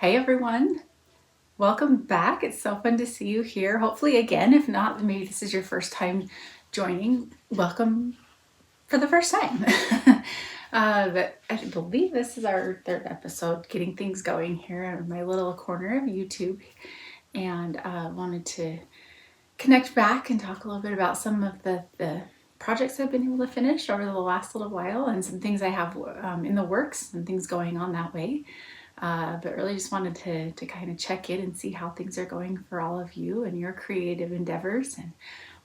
Hey everyone, welcome back. It's so fun to see you here. Hopefully again, if not, maybe this is your first time joining. Welcome for the first time. But I believe this is our third episode, getting things going here in my little corner of YouTube, and wanted to connect back and talk a little bit about some of the projects I've been able to finish over the last little while, and some things I have in the works and things going on that way. But really just wanted to kind of check in and see how things are going for all of you and your creative endeavors and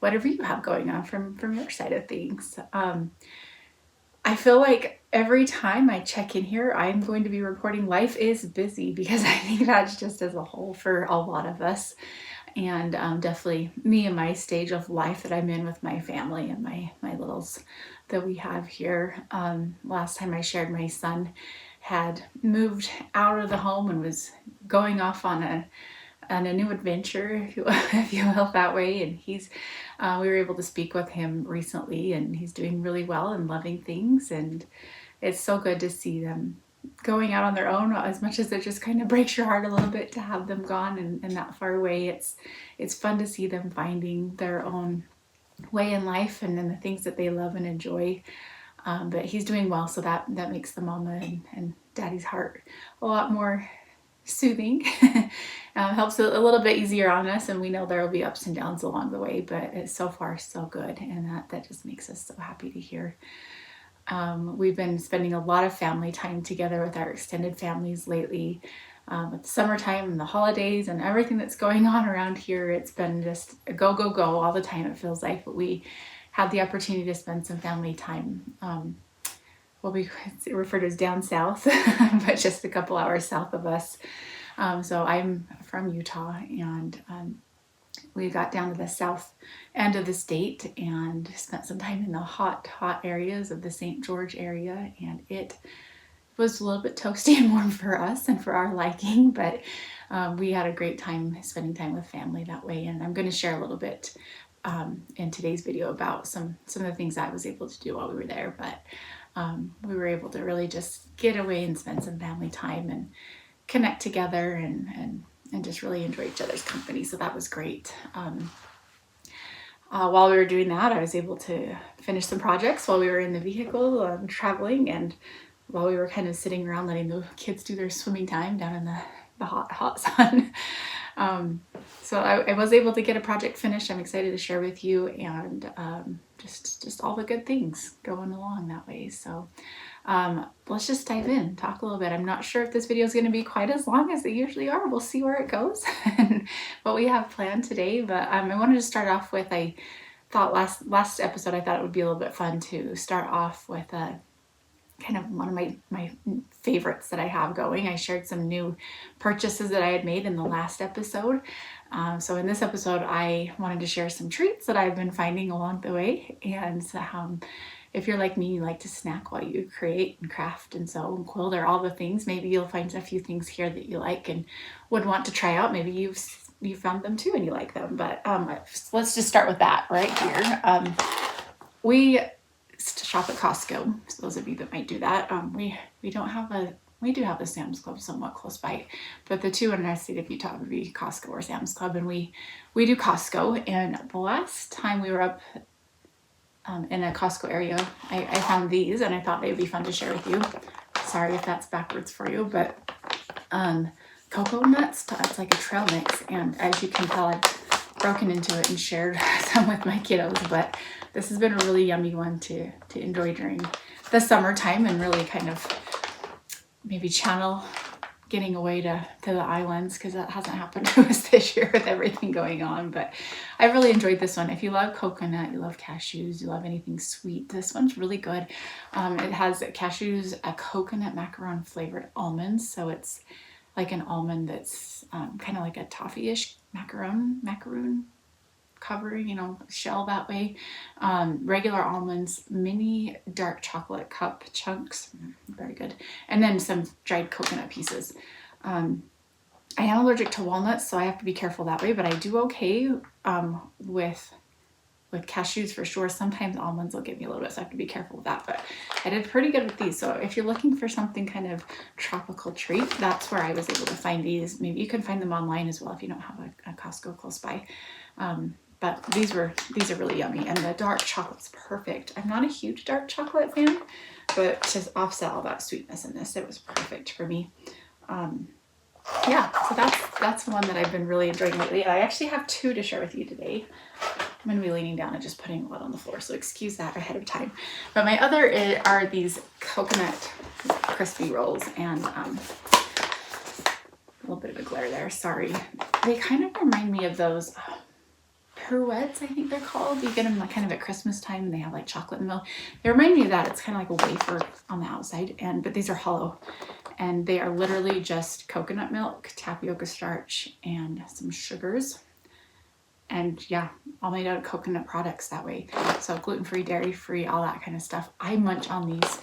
whatever you have going on from your side of things. I feel like every time I check in here, I'm going to be reporting life is busy, because I think that's just as a whole for a lot of us. And definitely me and my stage of life that I'm in with my family and my littles that we have here. Last time I shared, my son had moved out of the home and was going off on a new adventure, if you will, that way. And we were able to speak with him recently, and he's doing really well and loving things. And it's so good to see them going out on their own, as much as it just kind of breaks your heart a little bit to have them gone and that far away. It's fun to see them finding their own way in life and then the things that they love and enjoy. But he's doing well, so that makes the mama and daddy's heart a lot more soothing. Helps a little bit easier on us, and we know there will be ups and downs along the way, but it's so far so good, and that just makes us so happy to hear. We've been spending a lot of family time together with our extended families lately. With the summertime and the holidays and everything that's going on around here, it's been just a go all the time, it feels like. But we had the opportunity to spend some family time, what we refer to as down south, but just a couple hours south of us. So I'm from Utah, and we got down to the south end of the state and spent some time in the hot areas of the St. George area, and it was a little bit toasty and warm for us and for our liking, but we had a great time spending time with family that way. And I'm going to share a little bit in today's video about some of the things I was able to do while we were there. But we were able to really just get away and spend some family time and connect together and just really enjoy each other's company. So that was great. While we were doing that, I was able to finish some projects while we were in the vehicle traveling, and while we were kind of sitting around letting the kids do their swimming time down in the hot sun. So I was able to get a project finished. I'm excited to share with you, and just all the good things going along that way. So let's just dive in, talk a little bit. I'm not sure if this video is going to be quite as long as they usually are. We'll see where it goes and what we have planned today. But I wanted to start off with, I thought last episode, I thought it would be a little bit fun to start off with kind of one of my favorites that I have going. I shared some new purchases that I had made in the last episode. So in this episode, I wanted to share some treats that I've been finding along the way. And if you're like me, you like to snack while you create and craft and sew and quilt or all the things, maybe you'll find a few things here that you like and would want to try out. Maybe you found them too and you like them. But let's just start with that right here. We shop at Costco. So those of you that might do that, we do have a Sam's Club somewhat close by, but the two in our state of Utah would be Costco or Sam's Club, and we do Costco. And the last time we were up in a Costco area, I found these, and I thought they'd be fun to share with you. Sorry if that's backwards for you, but cocoa nuts. It's like a trail mix, and as you can tell, I've broken into it and shared some with my kiddos, but this has been a really yummy one to enjoy during the summertime, and really kind of maybe channel getting away to the islands, because that hasn't happened to us this year with everything going on. But I really enjoyed this one. If you love coconut, you love cashews, you love anything sweet, this one's really good. It has cashews, a coconut macaron flavored almonds, so it's like an almond that's kind of like a toffee-ish macaroon covering, shell that way. Regular almonds, mini dark chocolate cup chunks, very good. And then some dried coconut pieces. I am allergic to walnuts, so I have to be careful that way, but I do okay with with cashews for sure. Sometimes almonds will give me a little bit, so I have to be careful with that. But I did pretty good with these. So if you're looking for something kind of tropical treat, that's where I was able to find these. Maybe you can find them online as well if you don't have a Costco close by. But these are really yummy, and the dark chocolate's perfect. I'm not a huge dark chocolate fan, but to offset all that sweetness in this, it was perfect for me. Yeah, so that's one that I've been really enjoying lately. I actually have two to share with you today. I'm going to be leaning down and just putting a lot on the floor, so excuse that ahead of time. But my other are these coconut crispy rolls, and a little bit of a glare there, sorry. They kind of remind me of those pirouettes, I think they're called. You get them like kind of at Christmas time, and they have like chocolate and milk. They remind me of that. It's kind of like a wafer on the outside, but these are hollow, and they are literally just coconut milk, tapioca starch, and some sugars. And yeah, all made out of coconut products that way. So gluten-free, dairy-free, all that kind of stuff. I munch on these.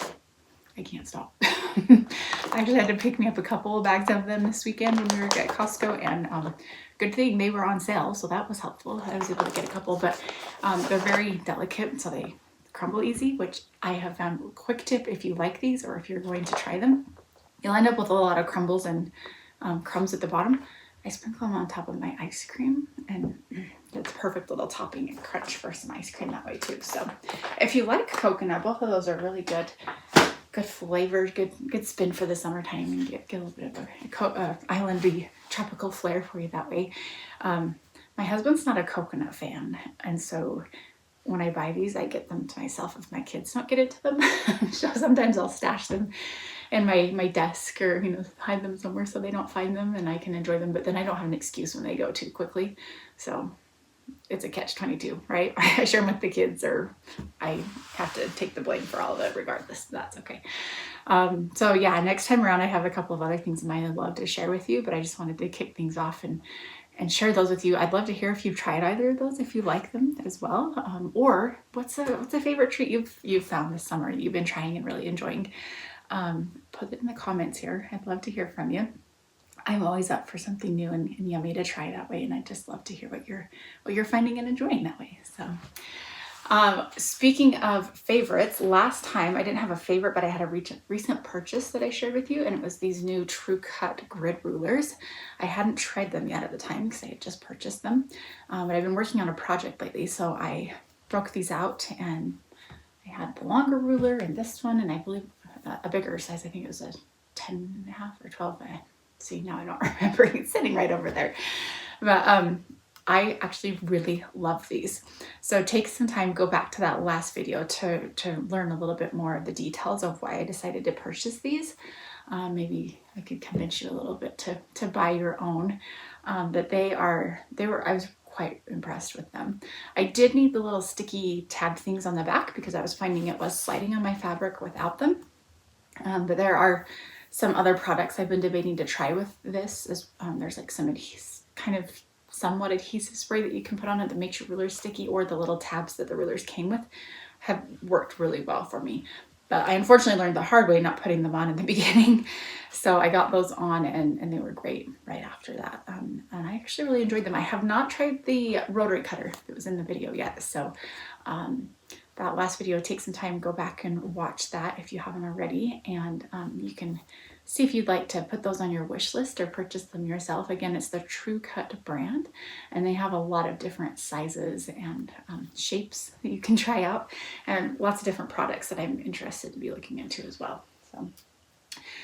I can't stop. I actually had to pick me up a couple of bags of them this weekend when we were at Costco, and good thing they were on sale, so that was helpful. I was able to get a couple, but they're very delicate, so they crumble easy, which I have found. Quick tip, if you like these or if you're going to try them, you'll end up with a lot of crumbles and crumbs at the bottom. I sprinkle them on top of my ice cream, and it's a perfect little topping and crunch for some ice cream that way too. So if you like coconut, both of those are really good flavor, good spin for the summertime, and get a little bit of a islandy tropical flair for you that way. My husband's not a coconut fan, and so when I buy these, I get them to myself if my kids don't get it to them. So sometimes I'll stash them in my desk, or hide them somewhere so they don't find them and I can enjoy them, but then I don't have an excuse when they go too quickly. So it's a catch-22, right? I share them with the kids, or I have to take the blame for all of it regardless. That's okay. So yeah, next time around I have a couple of other things in mind I'd love to share with you, but I just wanted to kick things off and share those with you. I'd love to hear if you've tried either of those, if you like them as well, or what's a favorite treat you've found this summer that you've been trying and really enjoying. Put it in the comments here. I'd love to hear from you. I'm always up for something new and yummy to try that way, and I'd just love to hear what you're finding and enjoying that way. So speaking of favorites, last time I didn't have a favorite, but I had a recent purchase that I shared with you, and it was these new True Cut grid rulers. I hadn't tried them yet at the time because I had just purchased them, but I've been working on a project lately, so I broke these out, and I had the longer ruler and this one, and I believe a bigger size. I think it was a 10 and a half or 12. See, now I don't remember. It's sitting right over there. But I actually really love these. So take some time, go back to that last video to learn a little bit more of the details of why I decided to purchase these. Maybe I could convince you a little bit to buy your own. But I was quite impressed with them. I did need the little sticky tab things on the back because I was finding it was sliding on my fabric without them. But there are some other products I've been debating to try with this. There's like some kind of somewhat adhesive spray that you can put on it that makes your ruler sticky, or the little tabs that the rulers came with have worked really well for me. But I unfortunately learned the hard way not putting them on in the beginning. So I got those on, and they were great right after that. And I actually really enjoyed them. I have not tried the rotary cutter that was in the video yet. So that last video, take some time, go back and watch that if you haven't already. And you can see if you'd like to put those on your wish list or purchase them yourself. Again, it's the True Cut brand, and they have a lot of different sizes and shapes that you can try out, and lots of different products that I'm interested to be looking into as well. So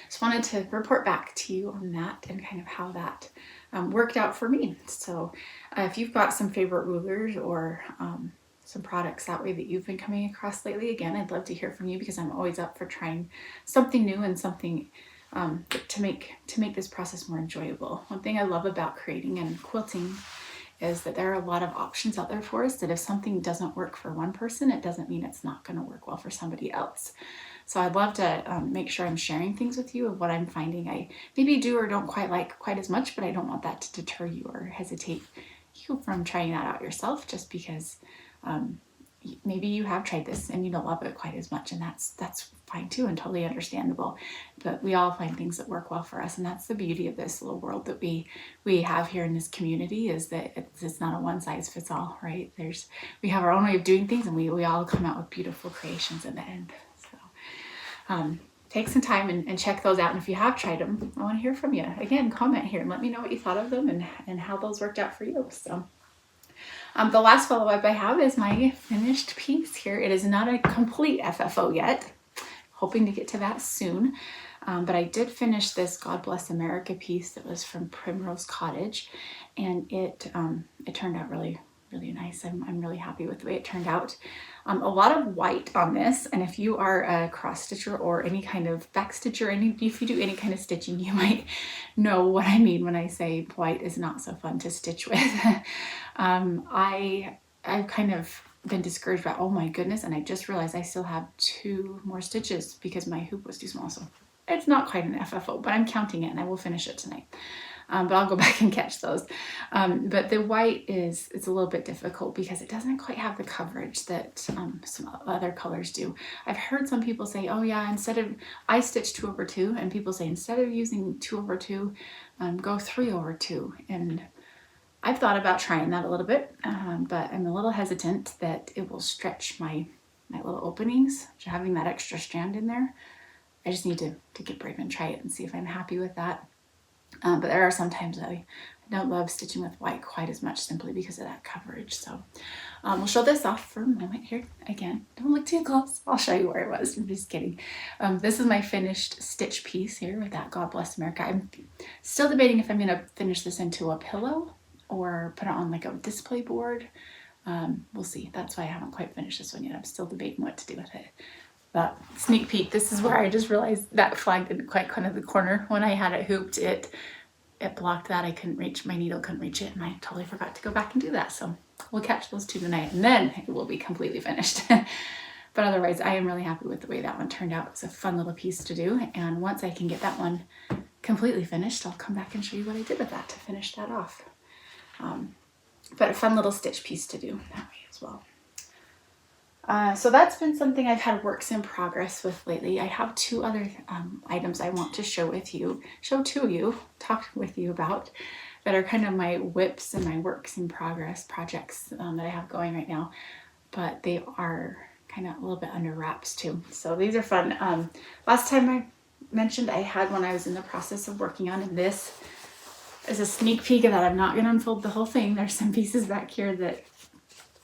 just wanted to report back to you on that and kind of how that worked out for me. So if you've got some favorite rulers or some products that way that you've been coming across lately, again, I'd love to hear from you, because I'm always up for trying something new and something to make this process more enjoyable. One thing I love about creating and quilting is that there are a lot of options out there for us, that if something doesn't work for one person, it doesn't mean it's not going to work well for somebody else. So I'd love to make sure I'm sharing things with you of what I'm finding I maybe do or don't quite like quite as much, but I don't want that to deter you or hesitate you from trying that out yourself, just because maybe you have tried this and you don't love it quite as much, and that's fine too, and totally understandable. But we all find things that work well for us, and that's the beauty of this little world that we have here in this community, is that it's not a one size fits all, right? We have our own way of doing things, and we all come out with beautiful creations in the end. So take some time and check those out. And if you have tried them, I want to hear from you. Again, comment here and let me know what you thought of them and how those worked out for you. So the last follow-up I have is my finished piece here. It is not a complete FFO yet. Hoping to get to that soon. But I did finish this God Bless America piece that was from Primrose Cottage, and it turned out really, really nice. I'm really happy with the way it turned out. A lot of white on this, and if you are a cross stitcher or any kind of back stitcher, if you do any kind of stitching, you might know what I mean when I say white is not so fun to stitch with. I've kind of been discouraged by, oh my goodness, and I just realized I still have 2 more stitches because my hoop was too small. So it's not quite an FFO, but I'm counting it and I will finish it tonight. But I'll go back and catch those. But the white it's a little bit difficult because it doesn't quite have the coverage that some other colors do. I've heard some people say, oh yeah, I stitch 2/2, and people say instead of using 2/2, go 3/2. And I've thought about trying that a little bit, but I'm a little hesitant that it will stretch my little openings, having that extra strand in there. I just need to get brave and try it and see if I'm happy with that. But there are some times that I don't love stitching with white quite as much, simply because of that coverage. So we'll show this off for a moment here. Again, don't look too close. I'll show you where it was. I'm just kidding. This is my finished stitch piece here with that God Bless America. I'm still debating if I'm going to finish this into a pillow or put it on like a display board. We'll see. That's why I haven't quite finished this one yet. I'm still debating what to do with it. But sneak peek, this is where I just realized that flag didn't quite come to the corner. When I had it hooped, it blocked that. I couldn't reach, my needle couldn't reach it, and I totally forgot to go back and do that. So we'll catch those 2 tonight, and then it will be completely finished. But otherwise, I am really happy with the way that one turned out. It's a fun little piece to do, and once I can get that one completely finished, I'll come back and show you what I did with that to finish that off. But a fun little stitch piece to do that way as well. So that's been something I've had works in progress with lately. I have 2 other items I want to show to you, talk with you about, that are kind of my whips and my works in progress projects that I have going right now. But they are kind of a little bit under wraps too. So these are fun. Last time I mentioned I had one I was in the process of working on, and this is a sneak peek of that. I'm not going to unfold the whole thing. There's some pieces back here that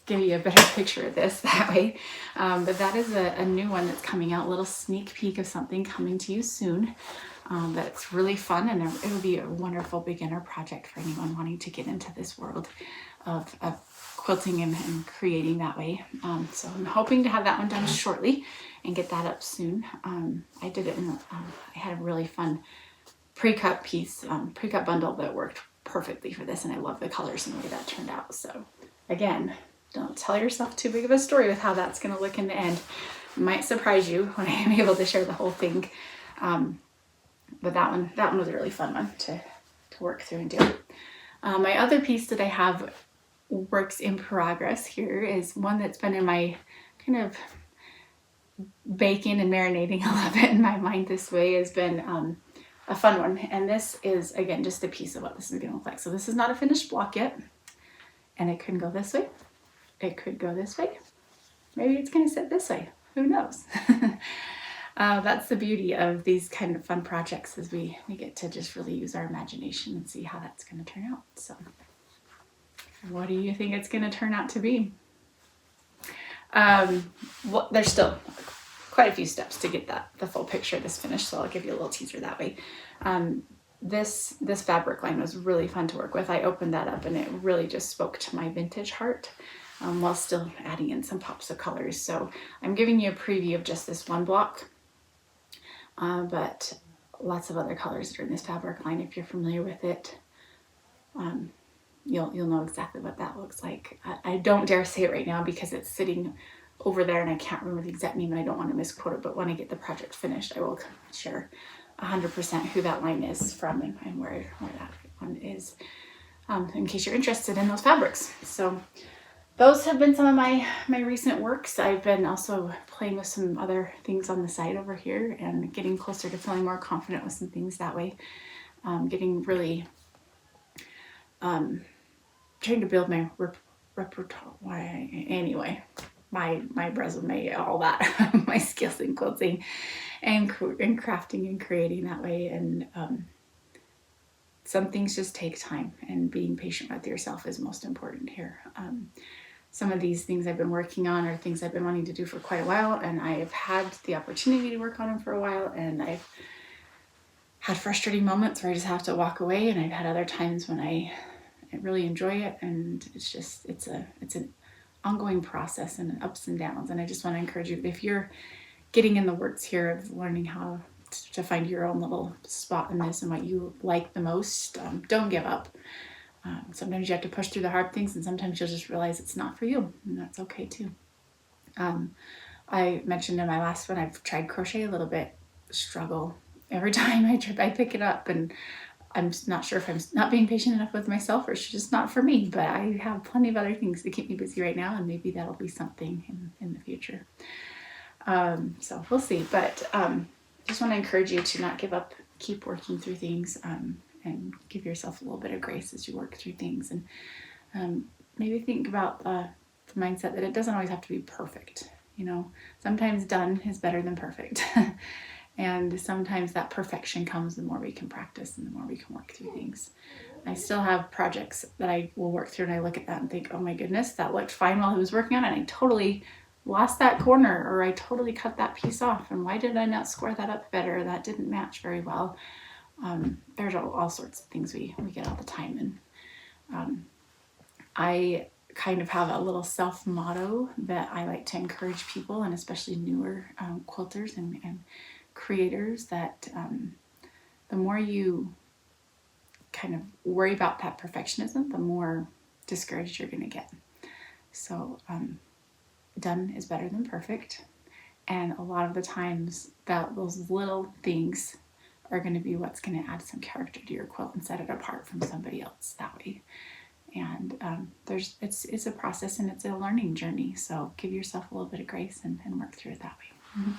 give you a better picture of this that way. But that is a new one that's coming out, a little sneak peek of something coming to you soon. That's really fun, and it would be a wonderful beginner project for anyone wanting to get into this world of quilting and creating that way. So I'm hoping to have that one done shortly and get that up soon. I did it I had a really fun pre-cut piece, pre-cut bundle that worked perfectly for this, and I love the colors and the way that turned out. So again, don't tell yourself too big of a story with how that's going to look in the end. It might surprise you when I am able to share the whole thing. But that one was a really fun one to work through and do. My other piece that I have works in progress here is one that's been in my kind of baking and marinating a little bit in my mind this way. Has been a fun one. And this is, again, just a piece of what this is going to look like. So this is not a finished block yet. And it could go this way. It could go this way. Maybe it's going to sit this way. Who knows? That's the beauty of these kind of fun projects, is we get to just really use our imagination and see how that's going to turn out. So what do you think it's going to turn out to be? Well, there's still quite a few steps to get the full picture of this finished, so I'll give you a little teaser that way. This fabric line was really fun to work with. I opened that up and it really just spoke to my vintage heart, while still adding in some pops of colors. So I'm giving you a preview of just this one block, but lots of other colors that are in this fabric line. If you're familiar with it, you'll know exactly what that looks like. I don't dare say it right now because it's sitting over there and I can't remember the exact name and I don't want to misquote it, but when I get the project finished, I will share 100% who that line is from and where that one is, in case you're interested in those fabrics. So those have been some of my recent works. I've been also playing with some other things on the side over here and getting closer to feeling more confident with some things that way. Getting really trying to build my repertoire. Anyway, my resume, all that, my skills in quilting and crafting and creating that way. And some things just take time, and being patient with yourself is most important here. Some of these things I've been working on are things I've been wanting to do for quite a while, and I've had the opportunity to work on them for a while, and I've had frustrating moments where I just have to walk away, and I've had other times when I really enjoy it, and it's an ongoing process and ups and downs. And I just want to encourage you, if you're getting in the works here of learning how to find your own little spot in this and what you like the most, don't give up. Sometimes you have to push through the hard things, and sometimes you'll just realize it's not for you, and that's okay too. I mentioned in my last one, I've tried crochet a little bit, struggle every time I pick it up, and I'm not sure if I'm not being patient enough with myself or it's just not for me, but I have plenty of other things to keep me busy right now, and maybe that'll be something in the future. So we'll see, but just want to encourage you to not give up, keep working through things, and give yourself a little bit of grace as you work through things. And maybe think about the mindset that it doesn't always have to be perfect. Sometimes done is better than perfect. And sometimes that perfection comes the more we can practice and the more we can work through things. I still have projects that I will work through, and I look at that and think, oh my goodness, that looked fine while I was working on it, and I totally lost that corner, or I totally cut that piece off, and why did I not square that up better? That didn't match very well. There's all sorts of things we get all the time. And I kind of have a little self-motto that I like to encourage people, and especially newer quilters and creators, that the more you kind of worry about that perfectionism, the more discouraged you're going to get. So done is better than perfect. And a lot of the times those little things are going to be what's going to add some character to your quilt and set it apart from somebody else that way. And it's a process, and it's a learning journey. So give yourself a little bit of grace and work through it that way.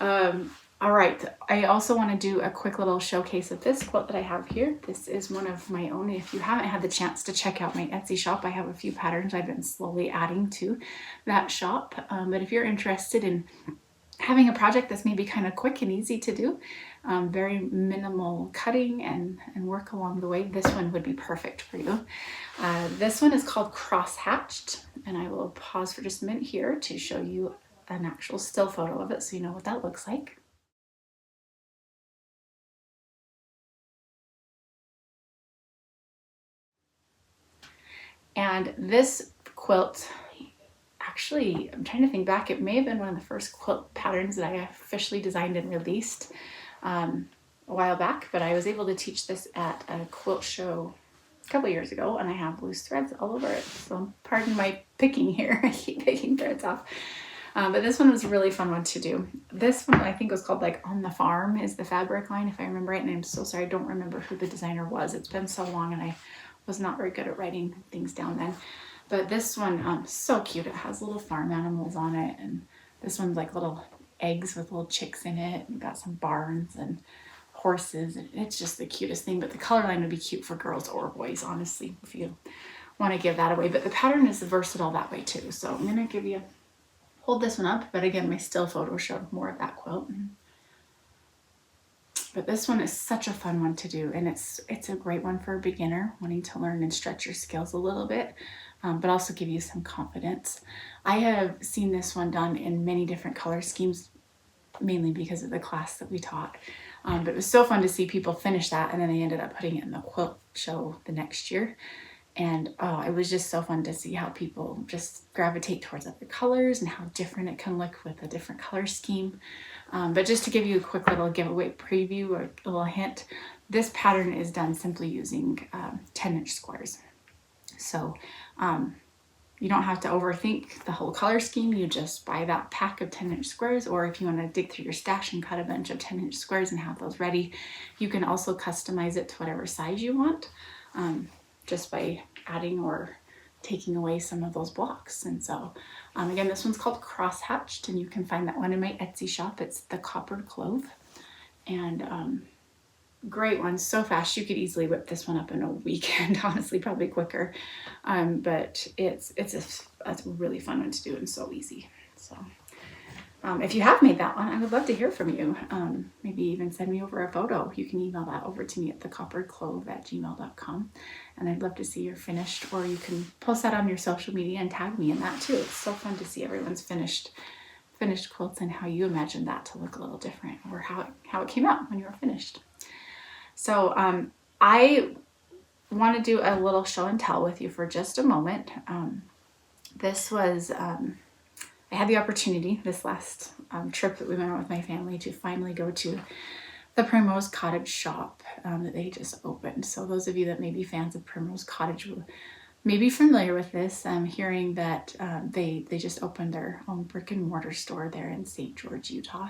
Mm-hmm. All right. I also want to do a quick little showcase of this quilt that I have here. This is one of my own. If you haven't had the chance to check out my Etsy shop, I have a few patterns I've been slowly adding to that shop. But if you're interested in having a project that's maybe kind of quick and easy to do, very minimal cutting and work along the way, this one would be perfect for you. This one is called Cross Hatched, and I will pause for just a minute here to show you an actual still photo of it so you know what that looks like. And this quilt, actually, I'm trying to think back, it may have been one of the first quilt patterns that I officially designed and released a while back, but I was able to teach this at a quilt show a couple years ago, and I have loose threads all over it. So pardon my picking here. I keep picking threads off. But this one was a really fun one to do. This one I think was called like On the Farm is the fabric line, if I remember right. And I'm so sorry, I don't remember who the designer was. It's been so long, and I was not very good at writing things down then. But this one, so cute. It has little farm animals on it, and this one's like little eggs with little chicks in it, and got some barns and horses, and it's just the cutest thing. But the color line would be cute for girls or boys, honestly, if you want to give that away. But the pattern is versatile that way too. So I'm gonna hold this one up, but again, my still photo showed more of that quilt. But this one is such a fun one to do, and it's a great one for a beginner wanting to learn and stretch your skills a little bit, but also give you some confidence. I have seen this one done in many different color schemes, mainly because of the class that we taught. But it was so fun to see people finish that, and then they ended up putting it in the quilt show the next year. And it was just so fun to see how people just gravitate towards other colors and how different it can look with a different color scheme. But just to give you a quick little giveaway preview or a little hint, this pattern is done simply using 10-inch squares. So you don't have to overthink the whole color scheme. You just buy that pack of 10-inch squares, or if you want to dig through your stash and cut a bunch of 10-inch squares and have those ready, you can also customize it to whatever size you want, just by adding or taking away some of those blocks. And so again, this one's called Crosshatched, and you can find that one in my Etsy shop. It's the Coppered Clove, and great one, so fast. You could easily whip this one up in a weekend, honestly, probably quicker. But it's a really fun one to do and so easy. So if you have made that one, I would love to hear from you. Maybe even send me over a photo. You can email that over to me at thecopperedclove@gmail.com. And I'd love to see your finished, or you can post that on your social media and tag me in that too. It's so fun to see everyone's finished quilts and how you imagined that to look a little different, or how it came out when you were finished. So I want to do a little show and tell with you for just a moment. This was, I had the opportunity this last trip that we went on with my family to finally go to the Primrose Cottage shop that they just opened. So those of you that may be fans of Primrose Cottage may be familiar with this. I'm hearing that they just opened their own brick and mortar store there in St. George, Utah.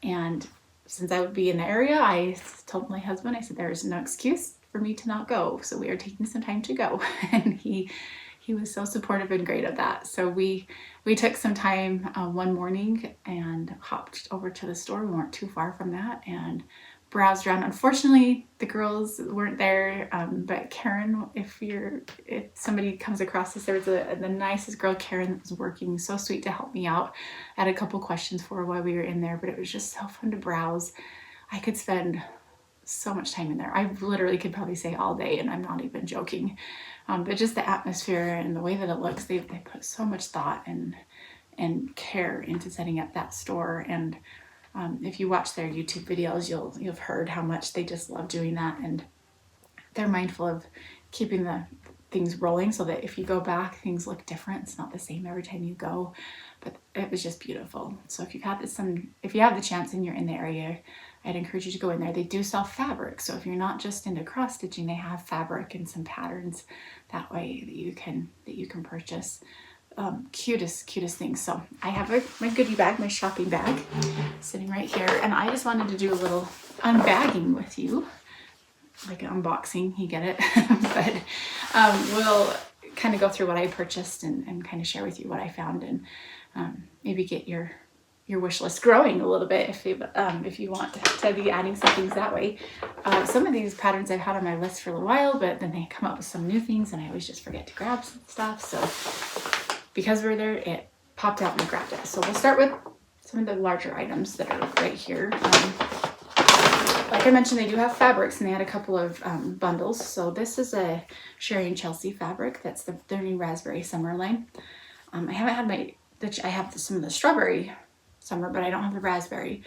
And since I would be in the area, I told my husband, I said, there is no excuse for me to not go. So we are taking some time to go. And he was so supportive and great at that. So we took some time one morning and hopped over to the store. We weren't too far from that, and browsed around. Unfortunately, the girls weren't there, but Karen, if somebody comes across this, there was the nicest girl, Karen, that was working, so sweet to help me out. I had a couple questions for her while we were in there, but it was just so fun to browse. I could spend so much time in there. I literally could probably say all day, and I'm not even joking. But just the atmosphere and the way that it looks, they put so much thought and care into setting up that store. And if you watch their YouTube videos, you'll have heard how much they just love doing that, and they're mindful of keeping the things rolling so that if you go back, things look different. It's not the same every time you go, but it was just beautiful. So if you have the chance and you're in the area, I'd encourage you to go in there. They do sell fabric, so if you're not just into cross stitching, they have fabric and some patterns that way that you can purchase. Cutest things. So I have my goodie bag, my shopping bag, sitting right here, and I just wanted to do a little unbagging with you, like an unboxing, you get it. But we'll kind of go through what I purchased and kind of share with you what I found, and maybe get your wish list growing a little bit if you want to be adding some things that way. Some of these patterns I've had on my list for a little while, but then they come up with some new things and I always just forget to grab some stuff. So because we're there, it popped out and I grabbed it. So we'll start with some of the larger items that are right here. Like I mentioned, they do have fabrics, and they had a couple of bundles. So this is a Sherry and Chelsea fabric. That's their new Raspberry Summer line. I haven't had I have some of the Strawberry Summer, but I don't have the Raspberry.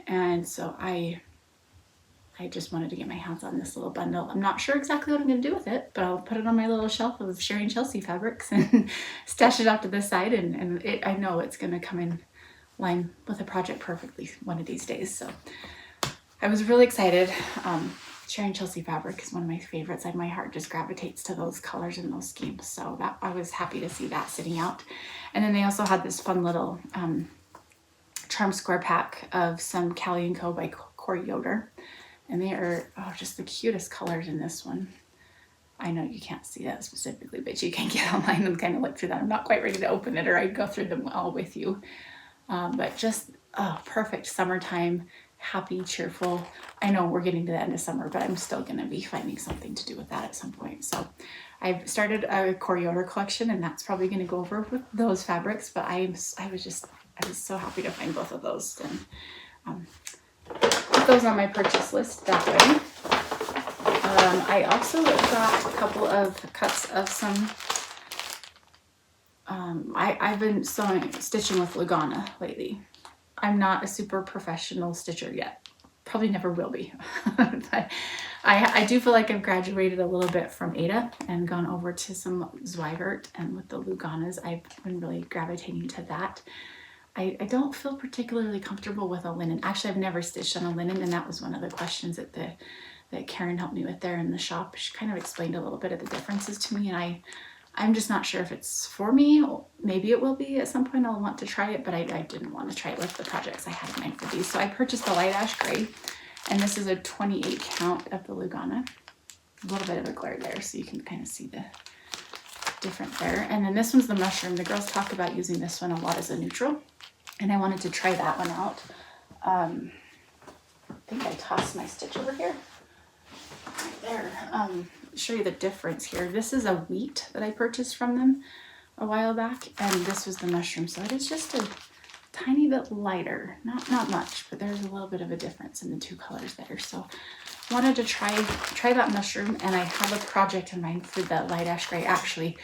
And so I just wanted to get my hands on this little bundle. I'm not sure exactly what I'm going to do with it, but I'll put it on my little shelf of Sherry and Chelsea fabrics and stash it off to the side. And I know it's going to come in line with a project perfectly one of these days. So I was really excited. Sherry and Chelsea fabric is one of my favorites. My heart just gravitates to those colors and those schemes. So that I was happy to see that sitting out. And then they also had this fun little charm square pack of some Callie & Co. by Corey Yoder. And they are just the cutest colors in this one. I know you can't see that specifically, but you can get online and kind of look through that. I'm not quite ready to open it, or I'd go through them all with you. But just perfect summertime, happy, cheerful. I know we're getting to the end of summer, but I'm still going to be finding something to do with that at some point. So I've started a Corey Yoder collection, and that's probably going to go over with those fabrics. But I was so happy to find both of those, and put those on my purchase list that way. I also got a couple of cuts of some. I've been stitching with Lugana lately. I'm not a super professional stitcher yet. Probably never will be. But I do feel like I've graduated a little bit from Ada and gone over to some Zweigart, and with the Luganas, I've been really gravitating to that. I don't feel particularly comfortable with a linen. Actually, I've never stitched on a linen, and that was one of the questions that Karen helped me with there in the shop. She kind of explained a little bit of the differences to me, and I'm just not sure if it's for me. Maybe it will be at some point. I'll want to try it, but I didn't want to try it with the projects I had in mind for these. So I purchased the light ash gray, and this is a 28 count of the Lugana. A little bit of a glare there, so you can kind of see different there. And then this one's the mushroom. The girls talk about using this one a lot as a neutral, and I wanted to try that one out. I think I tossed my stitch over here. Right there. Show you the difference here. This is a wheat that I purchased from them a while back, and this was the mushroom. So it is just a tiny bit lighter, not much, but there's a little bit of a difference in the two colors there. So I wanted to try that mushroom, and I have a project in mind for the light ash gray. Actually,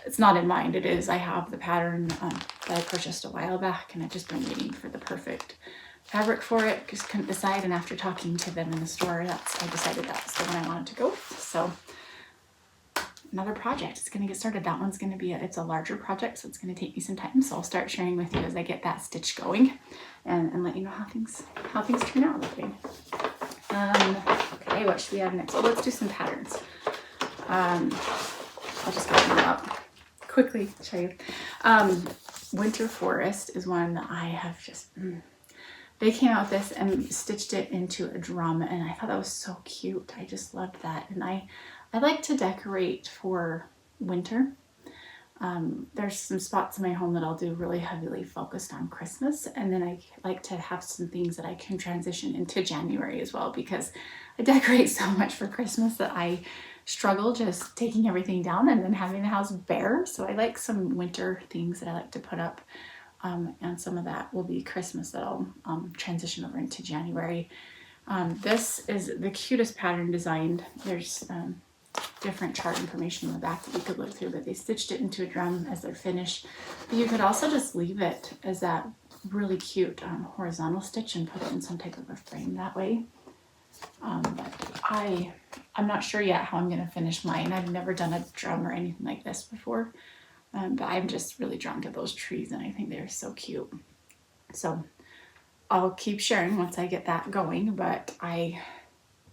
it's not in mind, it is. I have the pattern that I purchased a while back, and I've just been waiting for the perfect fabric for it. Just couldn't decide, and after talking to them in the store, I decided that's the one I wanted to go with. So another project is going to get started. That one's going to be it's a larger project, so it's going to take me some time. So I'll start sharing with you as I get that stitch going, and let you know how things turn out with me. Okay, what should we have next? Well, let's do some patterns. I'll just get them up quickly, show you. Winter Forest is one that I have just. They came out with this and stitched it into a drum, and I thought that was so cute. I just loved that, and I like to decorate for winter. There's some spots in my home that I'll do really heavily focused on Christmas, and then I like to have some things that I can transition into January as well, because I decorate so much for Christmas that I struggle just taking everything down and then having the house bare. So I like some winter things that I like to put up. And some of that will be Christmas that I'll transition over into January. This is the cutest pattern designed. There's different chart information in the back that you could look through, but they stitched it into a drum as their finish. But you could also just leave it as that really cute horizontal stitch and put it in some type of a frame that way. But I'm not sure yet how I'm going to finish mine. I've never done a drum or anything like this before. But I'm just really drawn to those trees, and I think they're so cute. So I'll keep sharing once I get that going, but I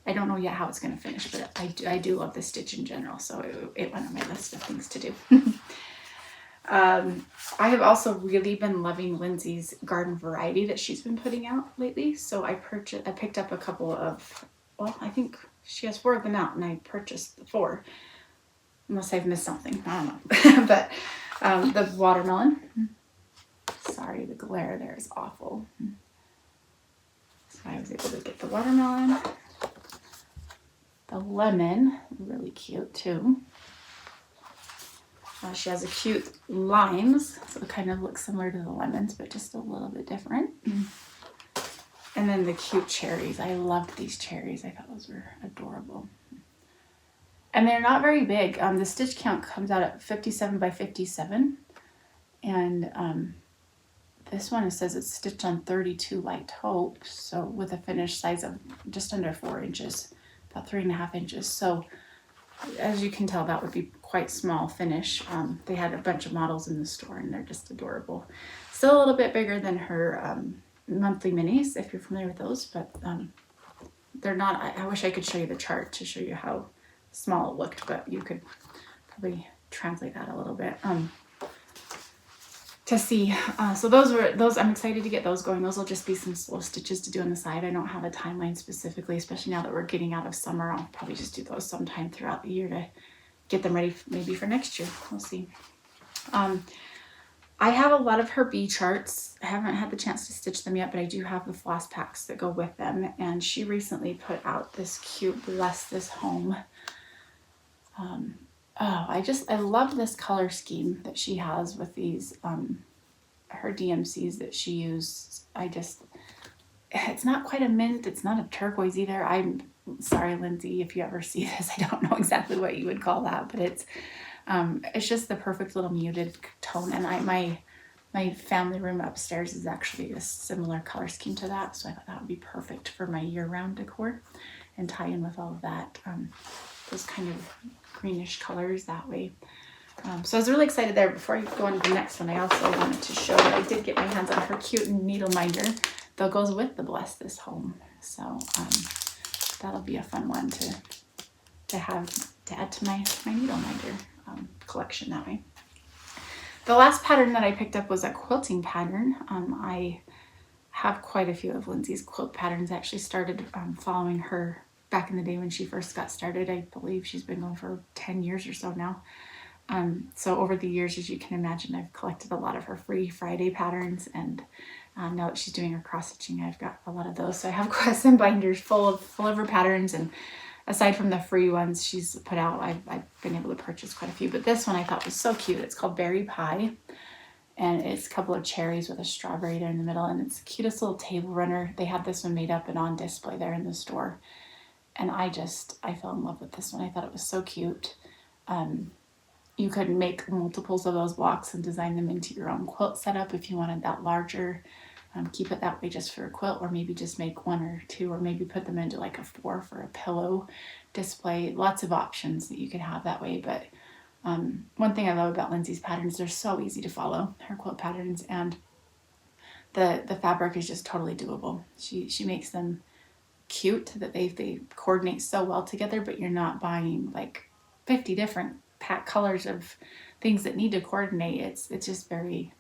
don't know yet how it's going to finish, but I do love the stitch in general, so it went on my list of things to do. I have also really been loving Lindsay's garden variety that she's been putting out lately. So I picked up a couple of, well, I think she has 4 of them out, and I purchased the 4. Unless I've missed something, I don't know. But the watermelon. Sorry, the glare there is awful. So I was able to get the watermelon. The lemon, really cute too. She has a cute limes, so it kind of looks similar to the lemons, but just a little bit different. And then the cute cherries. I loved these cherries. I thought those were adorable. And they're not very big. The stitch count comes out at 57 by 57. And this one, it says it's stitched on 32 light taupe. So with a finished size of just under 4 inches, about 3.5 inches. So as you can tell, that would be quite small finish. They had a bunch of models in the store, and they're just adorable. Still a little bit bigger than her monthly minis, if you're familiar with those. But they're not, I wish I could show you the chart to show you how small it looked, but you could probably translate that a little bit to see. So those I'm excited to get those going. Those will just be some slow stitches to do on the side. I don't have a timeline specifically, especially now that we're getting out of summer. I'll probably just do those sometime throughout the year to get them ready maybe for next year. We'll see. I have a lot of her bee charts. I haven't had the chance to stitch them yet, but I do have the floss packs that go with them, and she recently put out this cute Bless This Home. I love this color scheme that she has with these, her DMCs that she used. It's not quite a mint. It's not a turquoise either. I'm sorry, Lindsay, if you ever see this, I don't know exactly what you would call that, but it's just the perfect little muted tone. And my family room upstairs is actually a similar color scheme to that. So I thought that would be perfect for my year-round decor and tie in with all of that, those kind of greenish colors that way. So I was really excited there. Before I go on to the next one, I also wanted to show that I did get my hands on her cute needle minder that goes with the Bless This Home. So that'll be a fun one to add to my needle minder collection that way. The last pattern that I picked up was a quilting pattern. I have quite a few of Lindsay's quilt patterns. I actually started following her back in the day when she first got started. I believe she's been going for 10 years or so now. So over the years, as you can imagine, I've collected a lot of her free Friday patterns, and now that she's doing her cross stitching, I've got a lot of those. So I have some binders full of her patterns, and aside from the free ones she's put out, I've been able to purchase quite a few. But this one I thought was so cute. It's called Berry Pie, and it's a couple of cherries with a strawberry there in the middle, and it's the cutest little table runner. They had this one made up and on display there in the store, and I fell in love with this one. I thought it was so cute. You could make multiples of those blocks and design them into your own quilt setup if you wanted that larger. Keep it that way just for a quilt, or maybe just make one or two, or maybe put them into like a 4 for a pillow display. Lots of options that you could have that way. But one thing I love about Lindsay's patterns, they're so easy to follow, her quilt patterns, and the fabric is just totally doable. She makes them cute, that they coordinate so well together, but you're not buying like 50 different colors of things that need to coordinate. It's just very,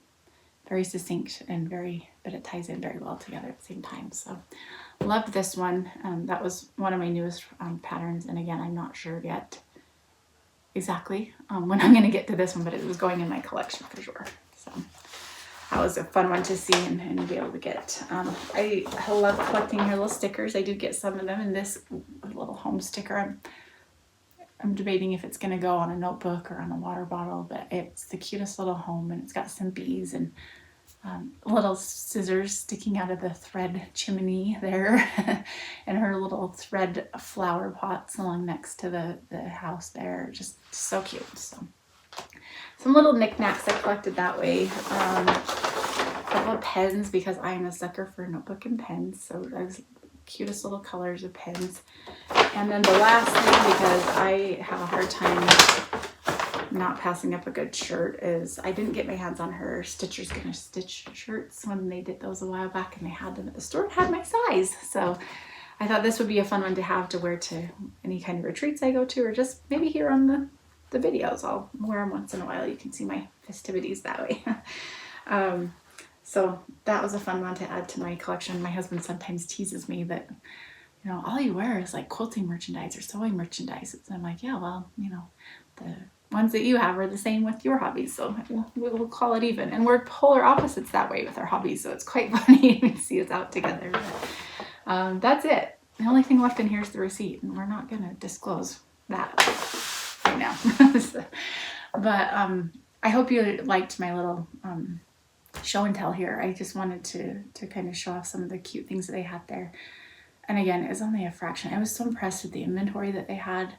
very succinct and but it ties in very well together at the same time. So loved this one. That was one of my newest patterns, and again, I'm not sure yet exactly when I'm going to get to this one, but it was going in my collection for sure. So that was a fun one to see and be able to get. I love collecting her little stickers. I do get some of them, and this little home sticker, I'm debating if it's going to go on a notebook or on a water bottle, but it's the cutest little home, and it's got some bees and little scissors sticking out of the thread chimney there and her little thread flower pots along next to the house there. Just so cute. So some little knickknacks I collected that way. A couple of pens, because I am a sucker for notebook and pens. So those cutest little colors of pens. And then the last thing, because I have a hard time not passing up a good shirt, is I didn't get my hands on her Stitcher's Gonna Stitch shirts when they did those a while back, and they had them at the store. It had my size. So I thought this would be a fun one to have to wear to any kind of retreats I go to, or just maybe here on the videos. I'll wear them once in a while. You can see my festivities that way. So that was a fun one to add to my collection. My husband sometimes teases me that, all you wear is like quilting merchandise or sewing merchandise. And I'm like, yeah, well, the ones that you have are the same with your hobbies, so we'll call it even. And we're polar opposites that way with our hobbies, so it's quite funny to see us out together. But, that's it. The only thing left in here is the receipt, and we're not going to disclose that right now. But I hope you liked my little show and tell here. I just wanted to kind of show off some of the cute things that they had there. And again, it was only a fraction. I was so impressed with the inventory that they had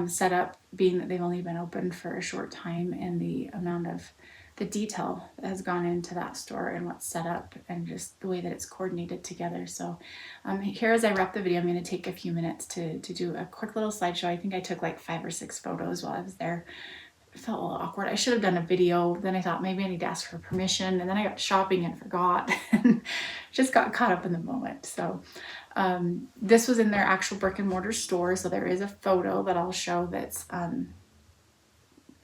set up, being that they've only been open for a short time, and the amount of the detail that has gone into that store and what's set up, and just the way that it's coordinated together. So here, as I wrap the video, I'm going to take a few minutes to do a quick little slideshow. I think I took like 5 or 6 photos while I was there. It felt a little awkward. I should have done a video. Then I thought maybe I need to ask for permission, and then I got shopping and forgot and just got caught up in the moment. So this was in their actual brick and mortar store. So there is a photo that I'll show that's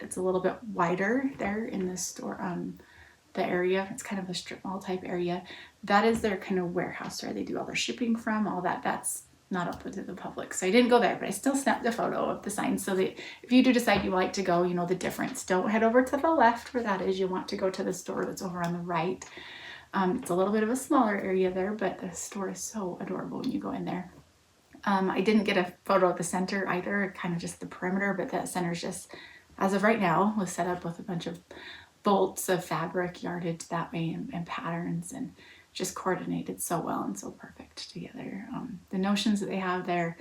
it's a little bit wider there in this store, the area. It's kind of a strip mall type area. That is their kind of warehouse where they do all their shipping from, all that. That's not open to the public. So I didn't go there, but I still snapped a photo of the sign, so that if you do decide you like to go, the difference. Don't head over to the left where that is. You want to go to the store that's over on the right. It's a little bit of a smaller area there, but the store is so adorable when you go in there. I didn't get a photo of the center either, kind of just the perimeter, but that center is just, as of right now, was set up with a bunch of bolts of fabric yarded that way, and patterns, and just coordinated so well and so perfect together. The notions that they have there,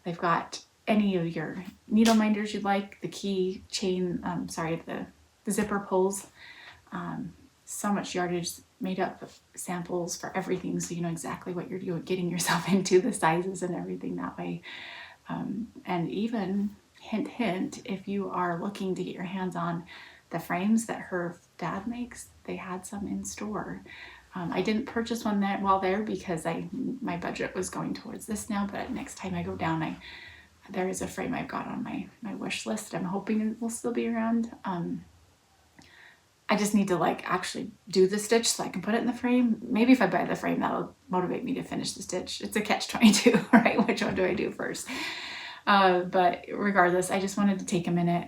they've got any of your needle minders you'd like, the key chain, the zipper pulls, so much yardage, made up samples for everything, so you know exactly what you're getting yourself into, the sizes and everything that way. And even, hint, if you are looking to get your hands on the frames that her dad makes, they had some in store. I didn't purchase one while there because my budget was going towards this now, but next time I go down, there is a frame I've got on my wish list. I'm hoping it will still be around. I just need to actually do the stitch so I can put it in the frame. Maybe if I buy the frame, that'll motivate me to finish the stitch. It's a catch-22, right? Which one do I do first? But regardless, I just wanted to take a minute.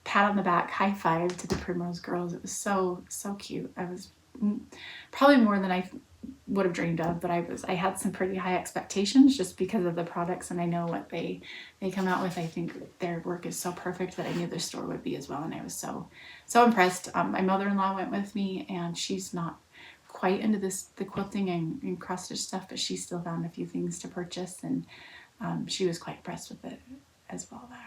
pat on the back, high five to the Primrose girls. It was so cute. I was probably more than I would have dreamed of, but I had some pretty high expectations just because of the products, and I know what they come out with. I think their work is so perfect that I knew their store would be as well, and I was so impressed. My mother-in-law went with me, and she's not quite into the quilting and cross stitch stuff, but she still found a few things to purchase, and she was quite impressed with it as well there.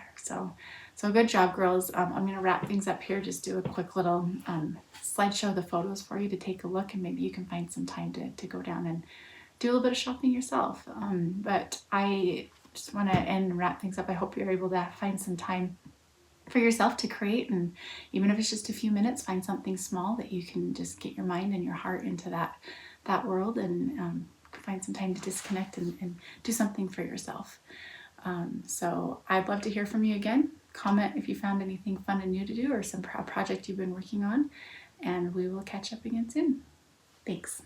So good job, girls. I'm going to wrap things up here, just do a quick little slideshow of the photos for you to take a look, and maybe you can find some time to go down and do a little bit of shopping yourself. But I just want to end and wrap things up. I hope you're able to find some time for yourself to create, and even if it's just a few minutes, find something small that you can just get your mind and your heart into that world, and find some time to disconnect and do something for yourself. So I'd love to hear from you again. Comment if you found anything fun and new to do, or some project you've been working on, and we will catch up again soon. Thanks.